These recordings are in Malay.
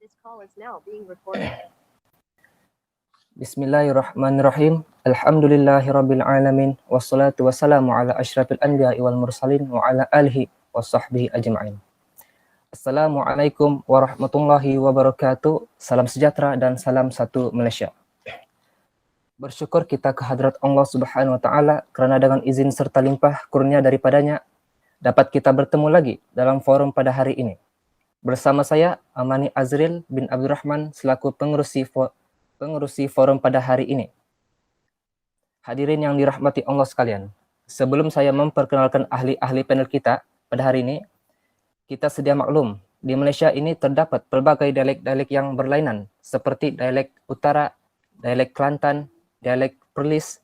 This call is now being recorded. Bismillahirrahmanirrahim. Alhamdulillahirabbil alamin wassalatu wassalamu ala asyrafil anbiya'i wal mursalin wa ala alihi washabbihi ajma'in. Assalamualaikum warahmatullahi wabarakatuh. Salam sejahtera dan salam satu Malaysia. Bersyukur kita kehadrat Allah Subhanahu wa taala kerana dengan izin serta limpah kurnia daripadanya dapat kita bertemu lagi dalam forum pada hari ini. Bersama saya Amani Azril bin Abdurrahman selaku pengerusi forum pada hari ini. Hadirin yang dirahmati Allah sekalian, sebelum saya memperkenalkan ahli-ahli panel kita pada hari ini, kita sedia maklum, di Malaysia ini terdapat pelbagai dialek-dialek yang berlainan seperti dialek Utara, dialek Kelantan, dialek Perlis,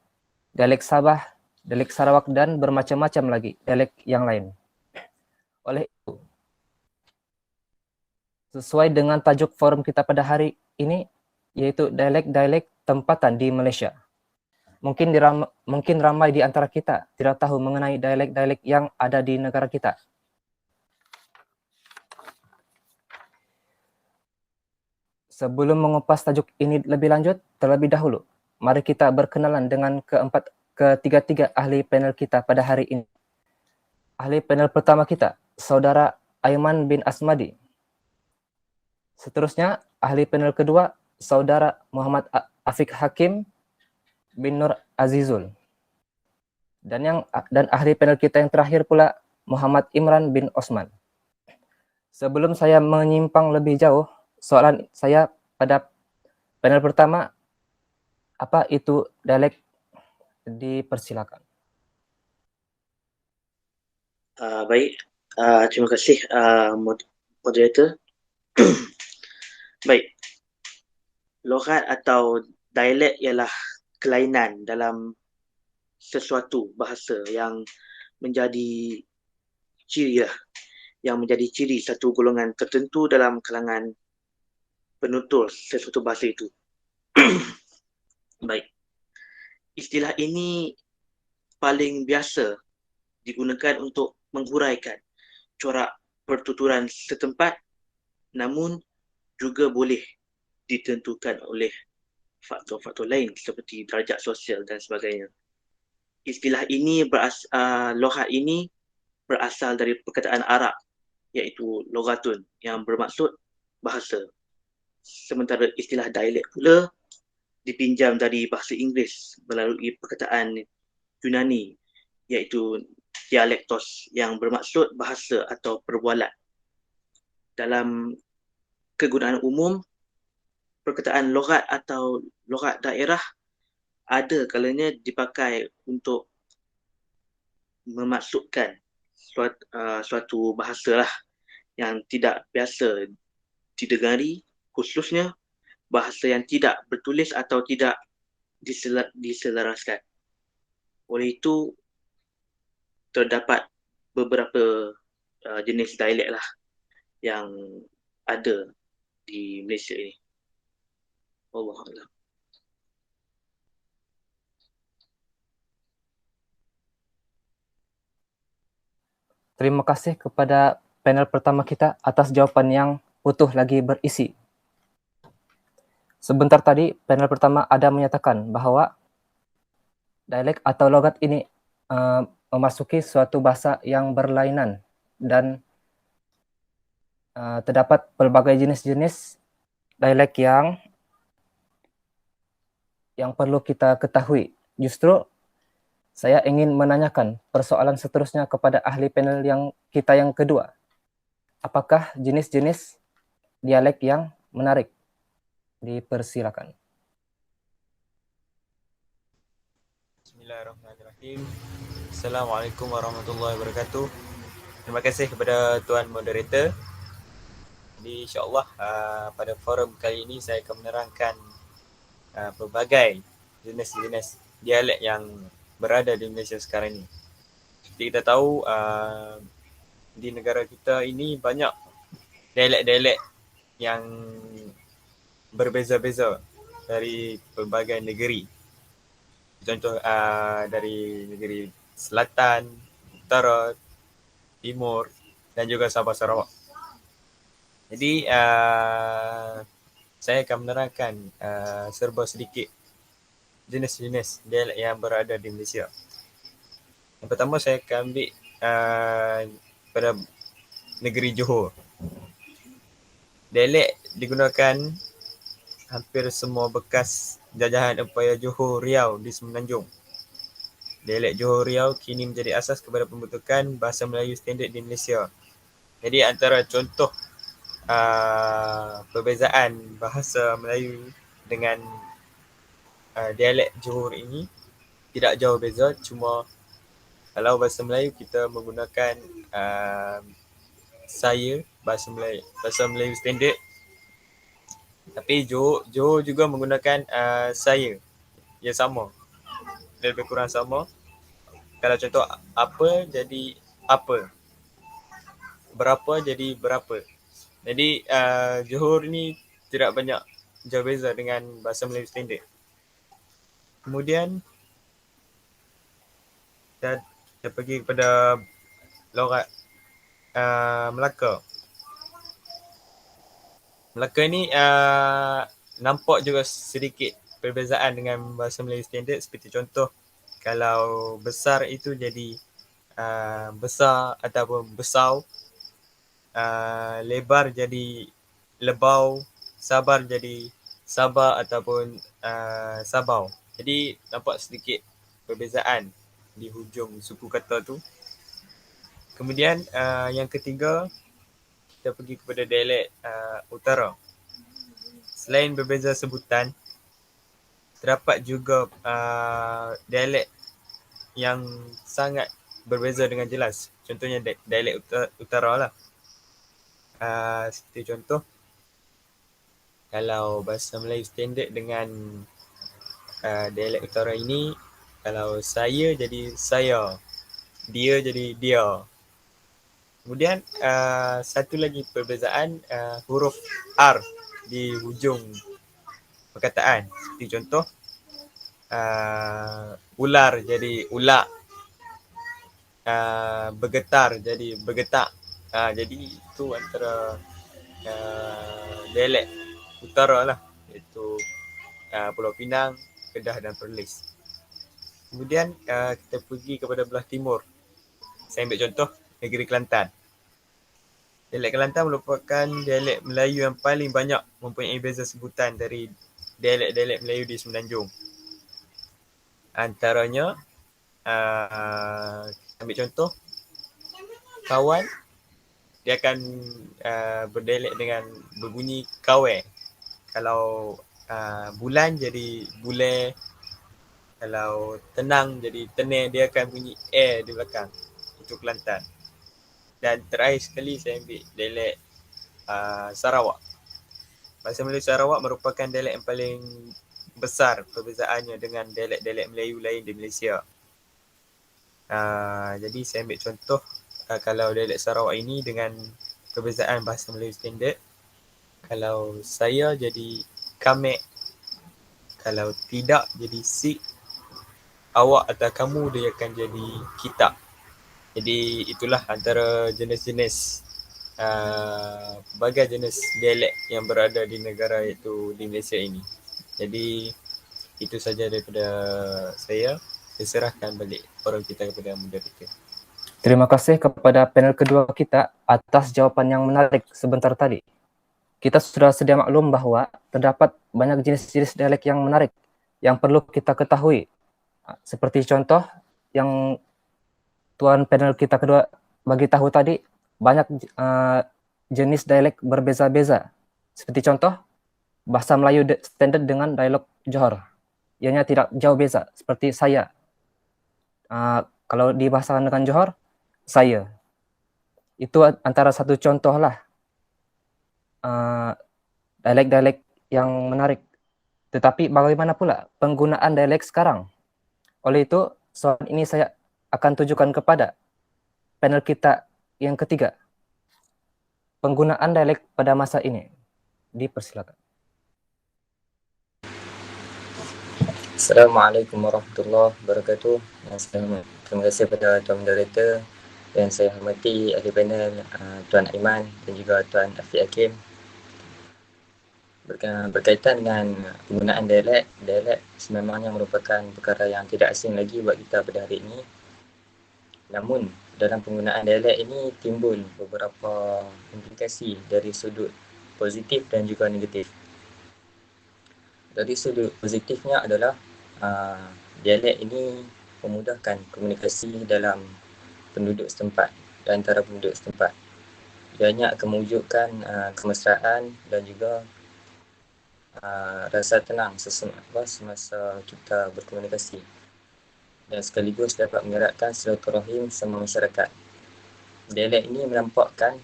dialek Sabah, dialek Sarawak dan bermacam-macam lagi dialek yang lain. Oleh itu, sesuai dengan tajuk forum kita pada hari ini, yaitu dialek-dialek tempatan di Malaysia. Mungkin ramai di antara kita tidak tahu mengenai dialek-dialek yang ada di negara kita. Sebelum mengupas tajuk ini lebih lanjut, terlebih dahulu, mari kita berkenalan dengan ketiga ahli panel kita pada hari ini. Ahli panel pertama kita, Saudara Aiman bin Asmadi. Seterusnya, ahli panel kedua, Saudara Muhammad Afiq Hakim bin Nur Azizul. Dan ahli panel kita yang terakhir pula, Muhammad Imran bin Osman. Sebelum saya menyimpang lebih jauh, soalan saya pada panel pertama, apa itu dialek? Dipersilakan. Baik, terima kasih moderator. Baik, loghat atau dialek ialah kelainan dalam sesuatu bahasa yang menjadi ciri satu golongan tertentu dalam kalangan penutur sesuatu bahasa itu. Baik, istilah ini paling biasa digunakan untuk menghuraikan corak pertuturan setempat, namun juga boleh ditentukan oleh faktor-faktor lain seperti darjat sosial dan sebagainya. Istilah ini loghat ini berasal dari perkataan Arab iaitu loghatun yang bermaksud bahasa. Sementara istilah dialek pula dipinjam dari bahasa Inggeris melalui perkataan Yunani iaitu dialektos yang bermaksud bahasa atau perbualan. Dalam kegunaan umum, perkataan loghat atau loghat daerah ada kalanya dipakai untuk memaksudkan suatu bahasa lah yang tidak biasa didengari, khususnya bahasa yang tidak bertulis atau tidak diselaraskan. Oleh itu, terdapat beberapa jenis dialek lah yang ada di Malaysia ini. Wallahualam. Terima kasih kepada panel pertama kita atas jawapan yang utuh lagi berisi. Sebentar tadi, panel pertama ada menyatakan bahawa dialek atau logat ini memasuki suatu bahasa yang berlainan dan terdapat pelbagai jenis-jenis dialek yang perlu kita ketahui. Justru saya ingin menanyakan persoalan seterusnya kepada ahli panel yang kedua. Apakah jenis-jenis dialek yang menarik? Dipersilakan. Bismillahirrahmanirrahim. Assalamualaikum warahmatullahi wabarakatuh. Terima kasih kepada Tuan Moderator. Jadi insyaAllah pada forum kali ini saya akan menerangkan pelbagai jenis-jenis dialek yang berada di Malaysia sekarang ini. Seperti kita tahu, di negara kita ini banyak dialek-dialek yang berbeza-beza dari pelbagai negeri. Contoh dari negeri Selatan, Utara, Timur dan juga Sabah Sarawak. Jadi saya akan menerangkan serba sedikit jenis-jenis dialek yang berada di Malaysia. Yang pertama saya akan ambil pada negeri Johor. Dialek digunakan hampir semua bekas jajahan Empayar Johor Riau di Semenanjung. Dialek Johor Riau kini menjadi asas kepada pembentukan bahasa Melayu standard di Malaysia. Jadi antara contoh perbezaan bahasa Melayu dengan dialek Johor ini tidak jauh beza, cuma kalau bahasa Melayu kita menggunakan saya, bahasa Melayu standard. Tapi Johor juga menggunakan saya. Ya sama. Dia lebih kurang sama. Kalau contoh apa jadi apa. Berapa jadi berapa. Jadi Johor ni tidak banyak jauh beza dengan bahasa Melayu standard. Kemudian kita pergi kepada logat Melaka. Melaka ni nampak juga sedikit perbezaan dengan bahasa Melayu standard, seperti contoh kalau besar itu jadi besar ataupun besau, lebar jadi lebau, sabar jadi sabar ataupun sabau. Jadi nampak sedikit perbezaan di hujung suku kata tu. Kemudian yang ketiga, kita pergi kepada dialek utara. Selain berbeza sebutan, terdapat juga dialek yang sangat berbeza dengan jelas. Contohnya dialek utara lah. Seperti contoh, kalau bahasa Melayu standard dengan dialek utara ini, kalau saya jadi saya, dia jadi dia. Kemudian satu lagi perbezaan huruf R di hujung perkataan. Seperti contoh, ular jadi ulak, bergetar jadi bergetak. Jadi itu antara dialek utara lah, iaitu Pulau Pinang, Kedah dan Perlis. Kemudian kita pergi kepada belah timur. Saya ambil contoh negeri Kelantan. Dialek Kelantan merupakan dialek Melayu yang paling banyak mempunyai beza sebutan dari dialek-dialek Melayu di Semenanjung. Antaranya, ambil contoh, kawan, dia akan berdialek dengan berbunyi kawe. Kalau bulan jadi bule. Kalau tenang jadi teneh, dia akan bunyi air di belakang. Itu Kelantan. Dan terakhir sekali saya ambil dialek Sarawak. Bahasa Melayu Sarawak merupakan dialek yang paling besar perbezaannya dengan dialek-dialek Melayu lain di Malaysia. Jadi saya ambil contoh kalau dialek Sarawak ini dengan perbezaan bahasa Melayu standard. Kalau saya jadi kamek, kalau tidak jadi sik, awak atau kamu dia akan jadi kita. Jadi itulah antara jenis-jenis berbagai jenis dialek yang berada di negara iaitu di Malaysia ini. Jadi itu saja daripada saya. Saya serahkan balik forum kita kepada moderator. Terima kasih kepada panel kedua kita atas jawapan yang menarik sebentar tadi. Kita sudah sedia maklum bahawa terdapat banyak jenis-jenis dialek yang menarik yang perlu kita ketahui. Seperti contoh yang tuan panel kita kedua bagi tahu tadi, banyak jenis dialek berbeza-beza. Seperti contoh, bahasa Melayu standard dengan dialog Johor. Ianya tidak jauh beza, seperti saya. Kalau dibahasakan dengan Johor, saya. Itu antara satu contoh lah dialek-dialek yang menarik. Tetapi bagaimana pula penggunaan dialek sekarang? Oleh itu, soal ini saya akan tujukan kepada panel kita yang ketiga. Penggunaan dialek pada masa ini. Dipersilakan. Assalamualaikum warahmatullahi wabarakatuh. Terima kasih kepada tuan moderator dan saya hormati ahli panel Tuan Aiman dan juga Tuan Afiq Hakim. Berkaitan dengan penggunaan dialek sememangnya merupakan perkara yang tidak asing lagi buat kita pada hari ini. Namun dalam penggunaan dialek ini timbul beberapa implikasi dari sudut positif dan juga negatif. Dari sudut positifnya adalah dialek ini memudahkan komunikasi dalam penduduk setempat dan antara penduduk setempat. Ianya akan mewujudkan kemesraan dan juga rasa tenang semasa kita berkomunikasi, dan sekaligus dapat mengeratkan silaturahim sama masyarakat. Dialek ini menampakkan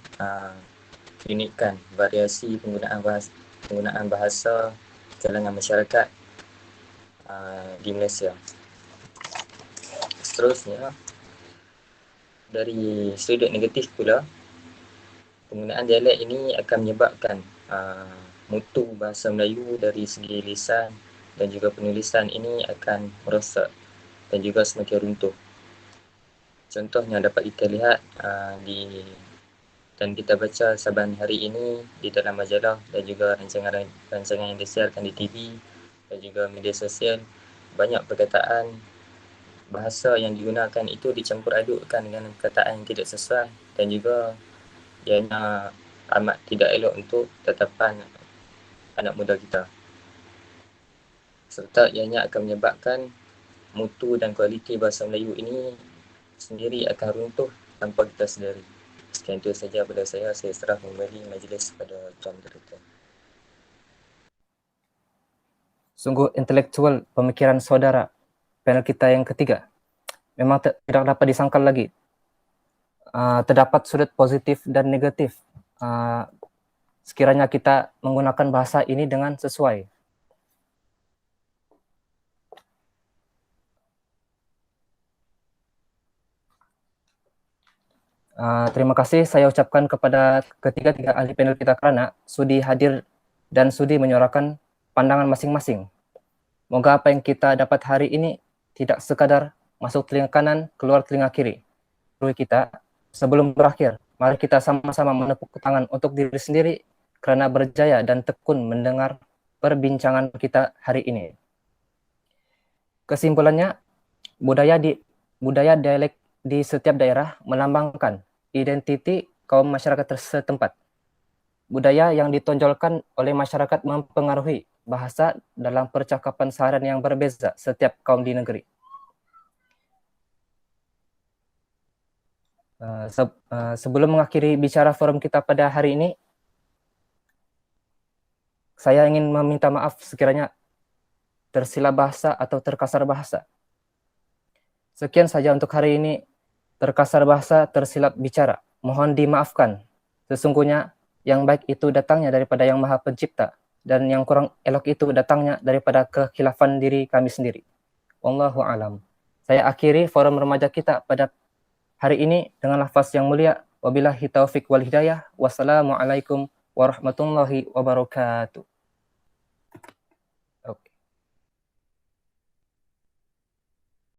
keunikan variasi penggunaan bahasa kalangan masyarakat di Malaysia. Seterusnya, dari sudut negatif pula, penggunaan dialek ini akan menyebabkan mutu bahasa Melayu dari segi lisan dan juga penulisan ini akan merosak dan juga semakin runtuh. Contohnya dapat kita lihat dan kita baca saban hari ini di dalam majalah dan juga rancangan yang disiarkan di TV dan juga media sosial. Banyak perkataan bahasa yang digunakan itu dicampur adukkan dengan perkataan yang tidak sesuai dan juga ianya amat tidak elok untuk tatapan anak muda kita, serta ianya akan menyebabkan mutu dan kualiti bahasa Melayu ini sendiri akan runtuh tanpa kita sedari. Sekian itu saja pada saya serah kembali majlis pada Tuan Moderator. Sungguh intelektual pemikiran saudara panel kita yang ketiga. Memang tidak dapat disangkal lagi. Terdapat sudut positif dan negatif sekiranya kita menggunakan bahasa ini dengan sesuai. Terima kasih saya ucapkan kepada ketiga ahli panel kita kerana sudi hadir dan sudi menyuarakan pandangan masing-masing. Moga apa yang kita dapat hari ini tidak sekadar masuk telinga kanan, keluar telinga kiri. Kita sebelum berakhir, mari kita sama-sama menepuk tangan untuk diri sendiri kerana berjaya dan tekun mendengar perbincangan kita hari ini. Kesimpulannya, budaya dialek di setiap daerah melambangkan identiti kaum masyarakat setempat. Budaya yang ditonjolkan oleh masyarakat mempengaruhi bahasa dalam percakapan seharian yang berbeza setiap kaum di negeri. Sebelum mengakhiri bicara forum kita pada hari ini, saya ingin meminta maaf sekiranya tersilap bahasa atau terkasar bahasa. Sekian saja untuk hari ini. Terkasar bahasa, tersilap bicara. Mohon dimaafkan. Sesungguhnya yang baik itu datangnya daripada Yang Maha Pencipta, dan yang kurang elok itu datangnya daripada kekhilafan diri kami sendiri. Wallahu alam. Saya akhiri forum remaja kita pada hari ini dengan lafaz yang mulia. Wabillahi taufiq wal hidayah. Wassalamualaikum warahmatullahi wabarakatuh.